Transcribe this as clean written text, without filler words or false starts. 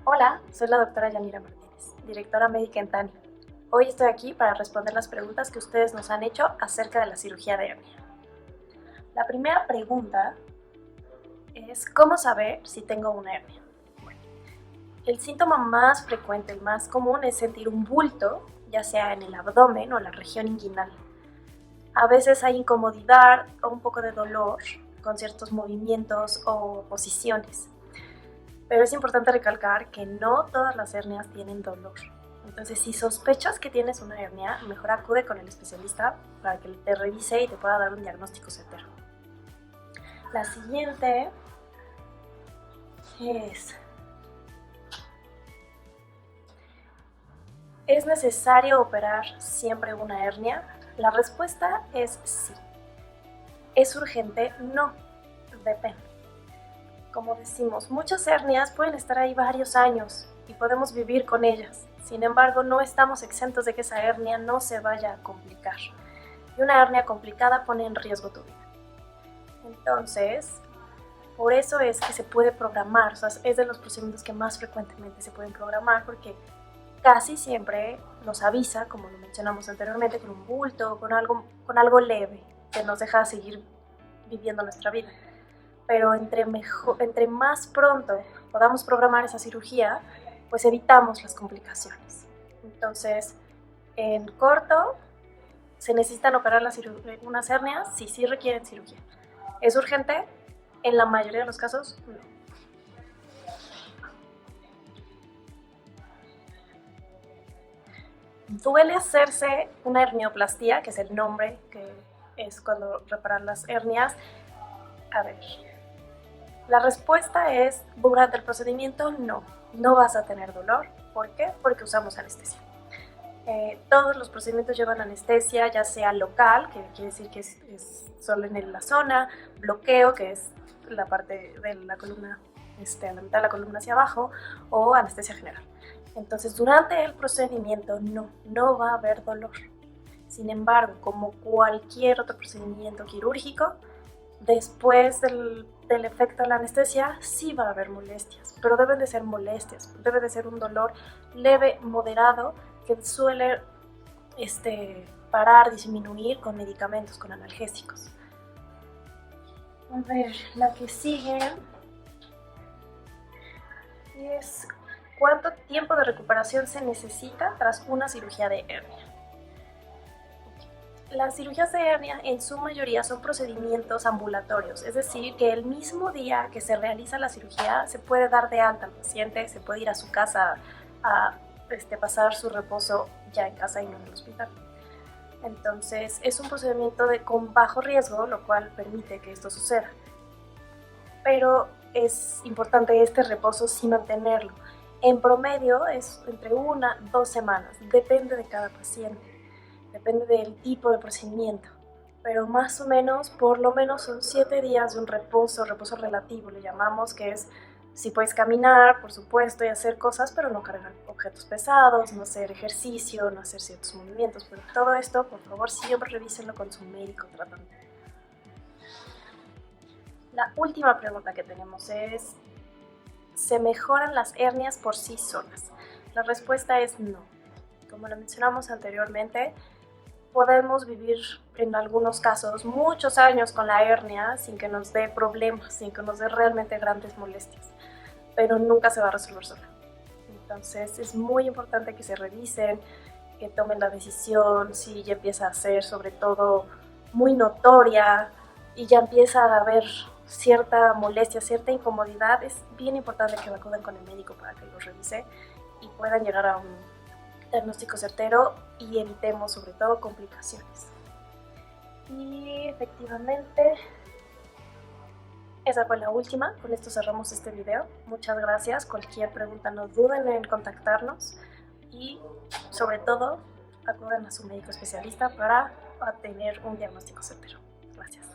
Hola, soy la doctora Yanira Martínez, directora médica en TANI. Hoy estoy aquí para responder las preguntas que ustedes nos han hecho acerca de la cirugía de hernia. La primera pregunta es ¿cómo saber si tengo una hernia? Bueno, el síntoma más frecuente y más común es sentir un bulto, ya sea en el abdomen o en la región inguinal. A veces hay incomodidad o un poco de dolor con ciertos movimientos o posiciones. Pero es importante recalcar que no todas las hernias tienen dolor. Entonces, si sospechas que tienes una hernia, mejor acude con el especialista para que te revise y te pueda dar un diagnóstico certero. La siguiente ¿es necesario operar siempre una hernia? La respuesta es sí. ¿Es urgente? No, depende. Como decimos, muchas hernias pueden estar ahí varios años y podemos vivir con ellas. Sin embargo, no estamos exentos de que esa hernia no se vaya a complicar. Y una hernia complicada pone en riesgo tu vida. Entonces, por eso es que se puede programar, o sea, es de los procedimientos que más frecuentemente se pueden programar porque casi siempre nos avisa, como lo mencionamos anteriormente, con un bulto, con algo leve que nos deja seguir viviendo nuestra vida. Pero entre más pronto podamos programar esa cirugía, pues evitamos las complicaciones. Entonces, en corto, ¿se necesitan operar unas hernias? Sí requieren cirugía. ¿Es urgente? En la mayoría de los casos, no. Duele hacerse una hernioplastia, que es el nombre que es cuando reparan las hernias. A ver, la respuesta es, durante el procedimiento no vas a tener dolor. ¿Por qué? Porque usamos anestesia. Todos los procedimientos llevan anestesia, ya sea local, que quiere decir que es solo en la zona, bloqueo, que es la parte de la columna, a la mitad de la columna hacia abajo, o anestesia general. Entonces, durante el procedimiento no va a haber dolor. Sin embargo, como cualquier otro procedimiento quirúrgico, después del efecto de la anestesia sí va a haber molestias, pero deben de ser molestias, debe de ser un dolor leve, moderado, que suele parar, disminuir con medicamentos, con analgésicos. A ver, la que sigue es ¿cuánto tiempo de recuperación se necesita tras una cirugía de hernia? Las cirugías de hernia en su mayoría son procedimientos ambulatorios, es decir, que el mismo día que se realiza la cirugía se puede dar de alta al paciente, se puede ir a su casa a pasar su reposo ya en casa y no en el hospital. Entonces es un procedimiento con bajo riesgo, lo cual permite que esto suceda. Pero es importante este reposo sí mantenerlo. En promedio es entre 1-2 semanas, depende de cada paciente. Depende del tipo de procedimiento, pero más o menos, por lo menos son 7 días de un reposo relativo, le llamamos, que es si puedes caminar, por supuesto, y hacer cosas, pero no cargar objetos pesados, no hacer ejercicio, no hacer ciertos movimientos, pero todo esto, por favor, siempre revísenlo con su médico tratante. La última pregunta que tenemos es, ¿se mejoran las hernias por sí solas? La respuesta es no. Como lo mencionamos anteriormente, podemos vivir en algunos casos muchos años con la hernia sin que nos dé problemas, sin que nos dé realmente grandes molestias, pero nunca se va a resolver sola. Entonces es muy importante que se revisen, que tomen la decisión, si ya empieza a ser sobre todo muy notoria y ya empieza a haber cierta molestia, cierta incomodidad, es bien importante que acudan con el médico para que los revise y puedan llegar a un diagnóstico certero y evitemos sobre todo complicaciones. Y efectivamente, esa fue la última. Con esto cerramos este video. Muchas gracias. Cualquier pregunta no duden en contactarnos y sobre todo acudan a su médico especialista para tener un diagnóstico certero. Gracias.